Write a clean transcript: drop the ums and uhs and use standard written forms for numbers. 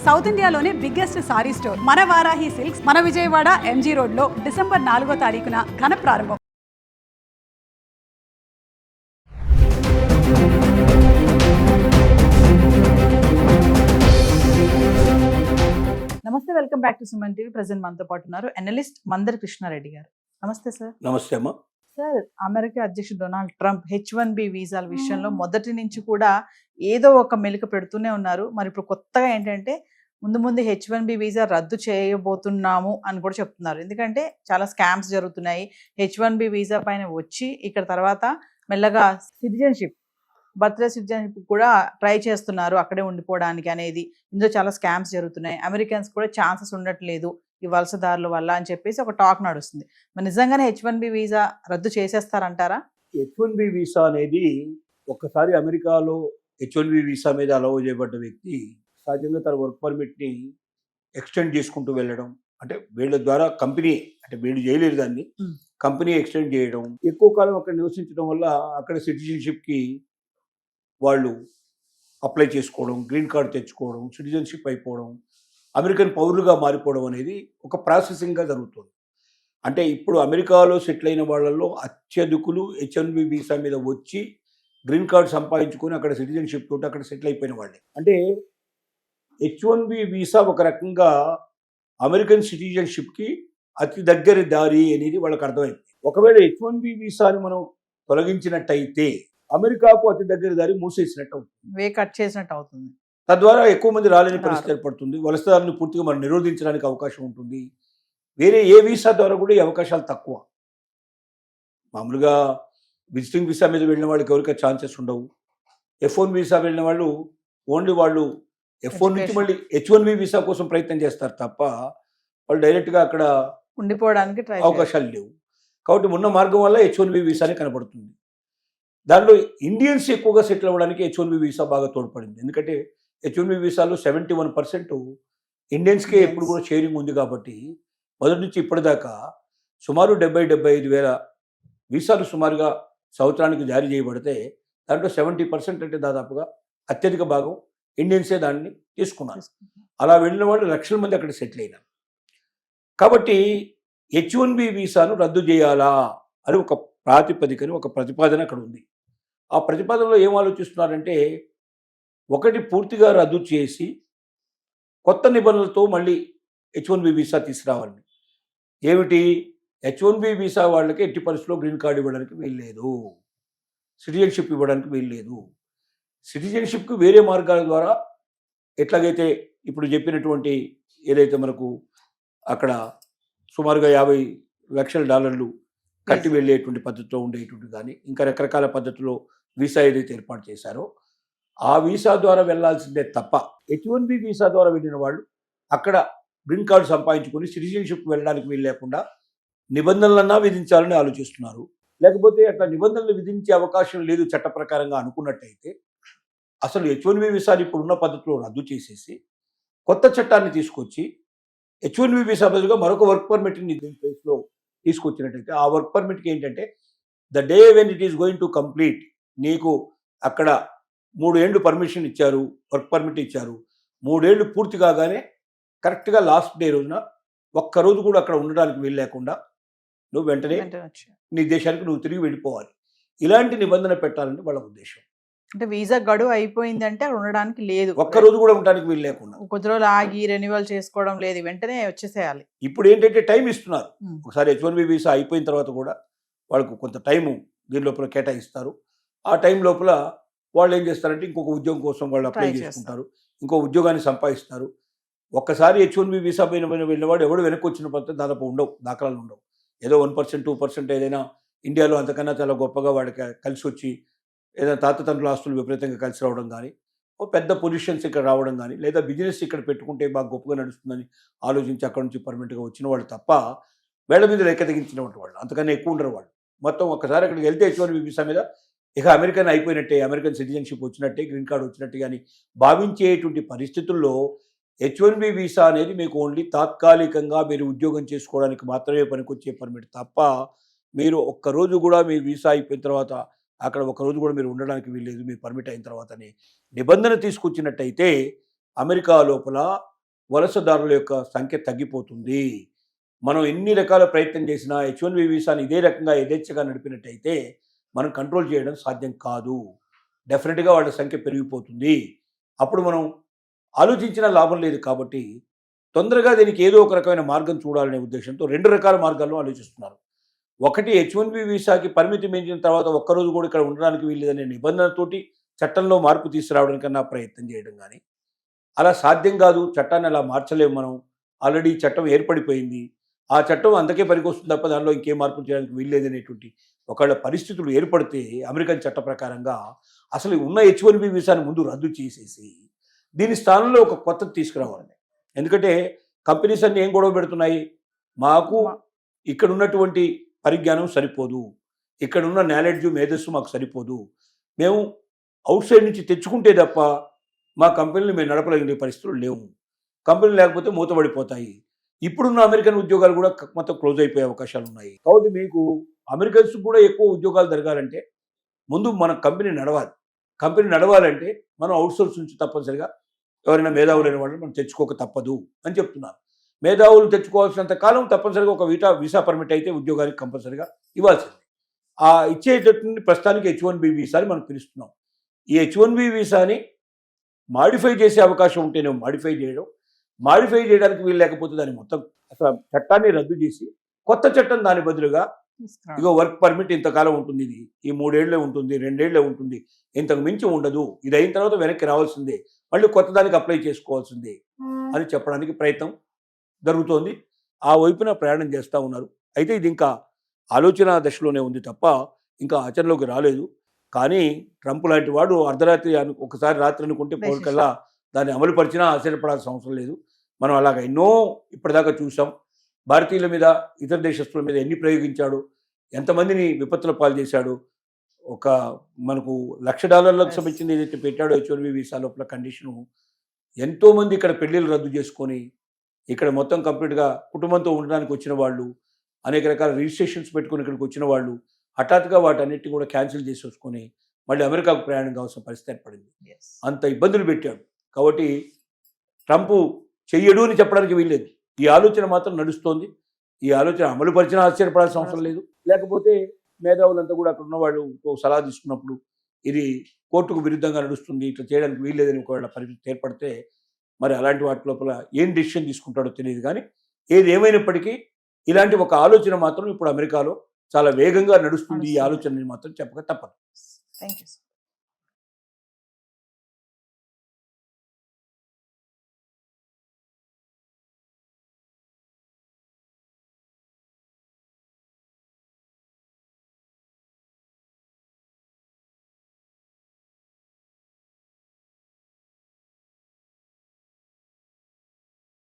South ఇండియాలోనే biggest sorry store మన Varahi silks మన విజయవాడ ఎంజీ రోడ్ లో డిసెంబర్ 4వ తారీఖున ఘన ప్రారంభం. నమస్తే, welcome back to Suman TV. Present మనతో పాటు ఉన్నారు అనలిస్ట్ మందర్ కృష్ణారెడ్డి గారు. నమస్తే సార్. నమస్తే అమ్మా. సార్, అమెరికా అధ్యక్షుడు డొనాల్డ్ ట్రంప్ H1B వీసాల విషయంలో మొదటి నుంచి కూడా ఏదో ఒక మెలిక పెడుతూనే ఉన్నారు. మరి ఇప్పుడు కొత్తగా ఏంటంటే ముందు H1B వీసా రద్దు చేయబోతున్నాము అని కూడా చెప్తున్నారు. ఎందుకంటే చాలా స్కామ్స్ జరుగుతున్నాయి. H1B వీసా పైన వచ్చి ఇక్కడ తర్వాత మెల్లగా సిటిజన్షిప్, బర్త్డే సిటిజన్షిప్ కూడా ట్రై చేస్తున్నారు అక్కడే ఉండిపోవడానికి అనేది. ఇందులో చాలా స్కామ్స్ జరుగుతున్నాయి. అమెరికన్స్ కూడా ఛాన్సెస్ ఉండట్లేదు ఈ వలసదారుల వల్ల అని చెప్పేసి ఒక టాక్ నడుస్తుంది. మరి నిజంగానే H1B వీసా రద్దు చేసేస్తారంటారా? H1B వీసా అనేది ఒక్కసారి అమెరికాలో H1B వీసా మీద అలౌ చేయబడ్డ వ్యక్తి సహజంగా తన వర్క్ పర్మిట్ని ఎక్స్టెండ్ చేసుకుంటూ వెళ్ళడం, అంటే వీళ్ళ ద్వారా కంపెనీ, అంటే వీళ్ళు చేయలేరు దాన్ని, కంపెనీ ఎక్స్టెండ్ చేయడం, ఎక్కువ కాలం అక్కడ నివసించడం వల్ల అక్కడ సిటిజన్షిప్కి వాళ్ళు అప్లై చేసుకోవడం, గ్రీన్ కార్డ్ తెచ్చుకోవడం, సిటిజన్షిప్ అయిపోవడం, అమెరికన్ పౌరులుగా మారిపోవడం అనేది ఒక ప్రాసెసింగ్గా జరుగుతుంది. అంటే ఇప్పుడు అమెరికాలో సెటిల్ అయిన వాళ్ళల్లో అత్యధికులు H1B వీసా మీద వచ్చి గ్రీన్ కార్డ్ సంపాదించుకొని అక్కడ సిటిజన్షిప్ తోటి అక్కడ సెటిల్ అయిపోయిన వాళ్ళే. అంటే H1B వీసా ఒక రకంగా అమెరికన్ సిటిజన్షిప్కి అతి దగ్గర దారి అనేది వాళ్ళకి అర్థమైంది. ఒకవేళ H1B వీసాని మనం తొలగించినట్టయితే అమెరికాకు అతి దగ్గర దారి మూసేసినట్టు అవుతుంది, వే కట్ చేసినట్టు అవుతుంది. తద్వారా ఎక్కువ మంది రాలేని పరిస్థితి ఏర్పడుతుంది. వలసదారులను పూర్తిగా మనం నిరోధించడానికి అవకాశం ఉంటుంది. వేరే ఏ వీసా ద్వారా కూడా ఈ అవకాశాలు తక్కువ. మామూలుగా విజిటింగ్ వీసా మీద వెళ్ళిన వాళ్ళకి ఎవరికి ఛాన్సెస్ ఉండవు. F1 వీసా వెళ్ళిన వాళ్ళు ఓన్లీ వాళ్ళు F1 నుంచి మళ్ళీ H1B వీసా కోసం ప్రయత్నం చేస్తారు తప్ప వాళ్ళు డైరెక్ట్గా అక్కడ ఉండిపోవడానికి అవకాశాలు లేవు. కాబట్టి ఉన్న మార్గం వల్ల H1B వీసానే కనబడుతుంది. దాంట్లో ఇండియన్స్ ఎక్కువగా సెటిల్ అవ్వడానికి H1B వీసా బాగా తోడ్పడింది. ఎందుకంటే H1B వీసాలో 71% ఇండియన్స్కే ఎప్పుడు కూడా షేరింగ్ ఉంది. కాబట్టి మొదటి నుంచి ఇప్పటిదాకా సుమారు 70-75 వేల వీసాలు సుమారుగా సంవత్సరానికి జారీ చేయబడితే దాంట్లో 70% అంటే దాదాపుగా అత్యధిక భాగం ఇండియన్సే దాన్ని తీసుకున్నారు. అలా వెళ్ళిన వాళ్ళు లక్షల మంది అక్కడ సెటిల్ అయినారు. కాబట్టి H1B వీసాను రద్దు చేయాలా అని ఒక ప్రాతిపదికని, ఒక ప్రతిపాదన అక్కడ ఉంది. ఆ ప్రతిపాదనలో ఏం ఆలోచిస్తున్నారంటే, ఒకటి పూర్తిగా రద్దు చేసి కొత్త నిబంధనలతో మళ్ళీ H1B వీసా తీసుకురావాలని. ఏమిటి? H1B వీసా వాళ్ళకి ఎట్టి పరిస్థితుల్లో గ్రీన్ కార్డు ఇవ్వడానికి వీల్లేదు, సిటిజన్షిప్ ఇవ్వడానికి వీల్లేదు. సిటిజన్షిప్కి వేరే మార్గాల ద్వారా ఎట్లాగైతే ఇప్పుడు చెప్పినటువంటి ఏదైతే మనకు అక్కడ సుమారుగా $50 లక్షల కట్టి వెళ్ళేటువంటి పద్ధతిలో ఉండేటువంటి కానీ ఇంకా రకరకాల పద్ధతిలో వీసా ఏదైతే ఏర్పాటు చేశారో ఆ వీసా ద్వారా వెళ్లాల్సిందే తప్ప H1B వీసా ద్వారా వెళ్ళిన వాళ్ళు అక్కడ గ్రీన్ కార్డు సంపాదించుకొని సిటిజన్షిప్ వెళ్ళడానికి వీలు లేకుండా నిబంధనలన్నా విధించాలని ఆలోచిస్తున్నారు. లేకపోతే అట్లా నిబంధనలు విధించే అవకాశం లేదు చట్ట ప్రకారంగా అనుకున్నట్టయితే అసలు H1B వీసాని ఇప్పుడున్న పద్ధతిలో రద్దు చేసేసి కొత్త చట్టాన్ని తీసుకొచ్చి H1B వీసా బదులుగా మరొక వర్క్ పర్మిట్ని దీని ప్లేస్లో తీసుకొచ్చినట్టయితే ఆ వర్క్ పర్మిట్కి ఏంటంటే the day when it is going to complete, నీకు అక్కడ 3 ఏళ్ళు పర్మిషన్ ఇచ్చారు, వర్క్ పర్మిట్ ఇచ్చారు, 3 ఏళ్ళు పూర్తి కాగానే కరెక్ట్గా లాస్ట్ డే రోజున ఒక్కరోజు కూడా అక్కడ ఉండడానికి వీలు లేకుండా నువ్వు వెంటనే నీ దేశానికి నువ్వు తిరిగి వెళ్ళిపోవాలి. ఇలాంటి నిబంధన పెట్టాలని వాళ్ళ ఉద్దేశం. అంటే వీసా గడువు అయిపోయిందంటే అక్కడ ఉండడానికి లేదు, ఒక్కరోజు కూడా ఉండడానికి వీలు లేకుండా, కొద్ది రోజులు ఆగి రెన్యువల్ చేసుకోవడం లేదు, వెంటనే వచ్చేసేయాలి. ఇప్పుడు ఏంటంటే టైం ఇస్తున్నారు. ఒకసారి H1B వీసా అయిపోయిన తర్వాత కూడా వాళ్ళకు కొంత టైము దీని లోపల కేటాయిస్తారు. ఆ టైం లోపల వాళ్ళు ఏం చేస్తారంటే ఇంకొక ఉద్యోగం కోసం వాళ్ళు అప్లై చేసుకుంటారు, ఇంకో ఉద్యోగాన్ని సంపాదిస్తారు. ఒక్కసారి H1B వీసా పైన వెళ్ళిన వాడు ఎవడు వెనక్కి వచ్చిన పద్ధతి దాదాపు ఉండవు, దాఖలాలు ఉండవు. ఏదో 1%, 2% ఏదైనా ఇండియాలో అంతకన్నా చాలా గొప్పగా వాడికి కలిసి వచ్చి ఏదైనా తాతతండ్రుల ఆస్తులు విపరీతంగా కలిసి రావడం కానీ, ఓ పెద్ద పొజిషన్స్ ఇక్కడ రావడం కానీ, లేదా బిజినెస్ ఇక్కడ పెట్టుకుంటే బాగా గొప్పగా నడుస్తుందని ఆలోచించి అక్కడ నుంచి పర్మనెంట్గా వచ్చిన వాళ్ళు తప్ప వేళ్ల మీద లెక్క తెగించినటువంటి వాళ్ళు అంతకన్నా ఎక్కువ ఉండరు. వాళ్ళు మొత్తం ఒక్కసారి అక్కడికి వెళ్తే H1B వీసా మీద ఇక అమెరికన్ అయిపోయినట్టే, అమెరికన్ సిటిజన్షిప్ వచ్చినట్టే, గ్రీన్ కార్డు వచ్చినట్టే కానీ భావించేటువంటి పరిస్థితుల్లో H1B వీసా అనేది మీకు ఓన్లీ తాత్కాలికంగా మీరు ఉద్యోగం చేసుకోవడానికి మాత్రమే పనికొచ్చే పర్మిట్ తప్ప మీరు ఒక్కరోజు కూడా మీ వీసా అయిపోయిన తర్వాత అక్కడ ఒకరోజు కూడా మీరు ఉండడానికి వీల్లేదు, మీ పర్మిట్ అయిన తర్వాతనే నిబంధన తీసుకొచ్చినట్టయితే అమెరికా లోపల వలసదారుల యొక్క సంఖ్య తగ్గిపోతుంది. మనం ఎన్ని రకాల ప్రయత్నం చేసినా H1B వీసాని ఇదే రకంగా యథేచ్ఛగా నడిపినట్టయితే మనం కంట్రోల్ చేయడం సాధ్యం కాదు. డెఫినెట్గా వాళ్ళ సంఖ్య పెరిగిపోతుంది. అప్పుడు మనం ఆలోచించిన లాభం లేదు. కాబట్టి తొందరగా దీనికి ఏదో ఒక రకమైన మార్గం చూడాలనే ఉద్దేశంతో 2 రకాల మార్గాల్లో ఆలోచిస్తున్నారు. ఒకటి H1B వీసాకి పరిమితి మించిన తర్వాత ఒక్కరోజు కూడా ఇక్కడ ఉండడానికి వీల్లేదనే నిబంధనతోటి చట్టంలో మార్పు తీసుకురావడానికన్నా ప్రయత్నం చేయడం కానీ, అలా సాధ్యం కాదు, చట్టాన్ని అలా మార్చలేము మనం, ఆల్రెడీ చట్టం ఏర్పడిపోయింది, ఆ చట్టం అంతకే పనికొస్తుంది తప్ప దానిలో ఇంకేం మార్పులు చేయడానికి వీల్లేదనేటువంటి ఒకవేళ పరిస్థితులు ఏర్పడితే అమెరికన్ చట్ట ప్రకారంగా అసలు ఉన్న H1B వీసాని ముందు రద్దు చేసేసి దీని స్థానంలో ఒక కొత్తది తీసుకురావాలి. ఎందుకంటే కంపెనీస్ అన్ని ఏం గొడవ పెడుతున్నాయి, మాకు ఇక్కడ ఉన్నటువంటి పరిజ్ఞానం సరిపోదు, ఇక్కడున్న నాలెడ్జ్ మేధస్సు మాకు సరిపోదు, మేము అవుట్ సైడ్ నుంచి తెచ్చుకుంటే తప్ప మా కంపెనీలు మేము నడపలేని పరిస్థితులు లేవు, కంపెనీలు లేకపోతే మూతపడిపోతాయి, ఇప్పుడున్న అమెరికన్ ఉద్యోగాలు కూడా మొత్తం క్లోజ్ అయిపోయే అవకాశాలు ఉన్నాయి. కాబట్టి మీకు అమెరికన్స్ కూడా ఎక్కువ ఉద్యోగాలు జరగాలంటే ముందు మన కంపెనీ నడవాలి. కంపెనీ నడవాలంటే మనం అవుట్సోర్స్ నుంచి తప్పనిసరిగా ఎవరైనా మేధావులైన వాళ్ళని మనం తెచ్చుకోక తప్పదు అని చెప్తున్నారు. మేధావులు తెచ్చుకోవాల్సినంత కాలం తప్పనిసరిగా ఒక వీసా పర్మిట్ అయితే ఉద్యోగానికి కంపల్సరిగా ఇవ్వాల్సింది. ఆ ఇచ్చేటటువంటి ప్రస్తుతానికి H1B వీసాని మనం పిలుస్తున్నాం. ఈ H1B వీసాని మాడిఫై చేసే అవకాశం ఉంటేనే మాడిఫై చేయడానికి వీలు లేకపోతే దాన్ని మొత్తం అసలు చట్టాన్ని రద్దు చేసి కొత్త చట్టం దాని బదులుగా ఇగో వర్క్ పర్మిట్ ఇంతకాలం ఉంటుంది, ఇది ఈ 3 ఏళ్లే ఉంటుంది, 2 ఏళ్లే ఉంటుంది, ఇంతకు మించి ఉండదు, ఇది అయిన తర్వాత వెనక్కి రావాల్సిందే, మళ్ళీ కొత్త దానికి అప్లై చేసుకోవాల్సిందే అని చెప్పడానికి ప్రయత్నం జరుగుతోంది. ఆ వైపున ప్రయాణం చేస్తూ ఉన్నారు. అయితే ఇది ఇంకా ఆలోచన దశలోనే ఉంది తప్ప ఇంకా ఆచరణలోకి రాలేదు. కానీ ట్రంప్ లాంటి వాడు అర్ధరాత్రి ఒకసారి రాత్రి అనుకుంటే పౌరుకల్లా దాన్ని అమలుపరిచినా ఆశ్చర్యపడాల్సిన అవసరం లేదు. మనం అలాగ ఎన్నో ఇప్పటిదాకా చూసాం. భారతీయుల మీద, ఇతర దేశస్తుల మీద ఎన్ని ప్రయోగించాడు, ఎంతమందిని విపత్తుల పాలు చేశాడు. ఒక మనకు $1,00,000 సంబంధించింది ఏదైతే పెట్టాడో H1B వీసా లోపల కండిషను, ఎంతోమంది ఇక్కడ పెళ్ళిళ్ళు రద్దు చేసుకొని ఇక్కడ మొత్తం కంప్లీట్గా కుటుంబంతో ఉండడానికి వచ్చిన వాళ్ళు, అనేక రకాల రిజిస్ట్రేషన్స్ పెట్టుకుని ఇక్కడికి వచ్చిన వాళ్ళు హఠాత్తుగా వాటన్నిటిని కూడా క్యాన్సిల్ చేసేసుకొని మళ్ళీ అమెరికాకు ప్రయాణం కావాల్సిన పరిస్థితి ఏర్పడింది. అంత ఇబ్బందులు పెట్టాడు. కాబట్టి ట్రంప్ చెయ్యడు అని చెప్పడానికి వీల్లేదు. ఈ ఆలోచన మాత్రం నడుస్తోంది. ఈ ఆలోచన అమలు పరిచిన ఆశ్చర్యపడాల్సిన అవసరం లేదు. లేకపోతే మేధావులంతా కూడా అక్కడ ఉన్న వాళ్ళు సలహా తీసుకున్నప్పుడు ఇది కోర్టుకు విరుద్ధంగా నడుస్తుంది, ఇట్లా చేయడానికి వీల్లేదని ఒకవేళ పరిస్థితి ఏర్పడితే మరి అలాంటి వాటి లోపల ఏం డెసిషన్ తీసుకుంటాడో తెలియదు. కానీ ఏది ఏమైనప్పటికీ ఇలాంటి ఒక ఆలోచన మాత్రం ఇప్పుడు అమెరికాలో చాలా వేగంగా నడుస్తుంది. ఈ ఆలోచనని మాత్రం చెప్పక తప్పదు. Thank you.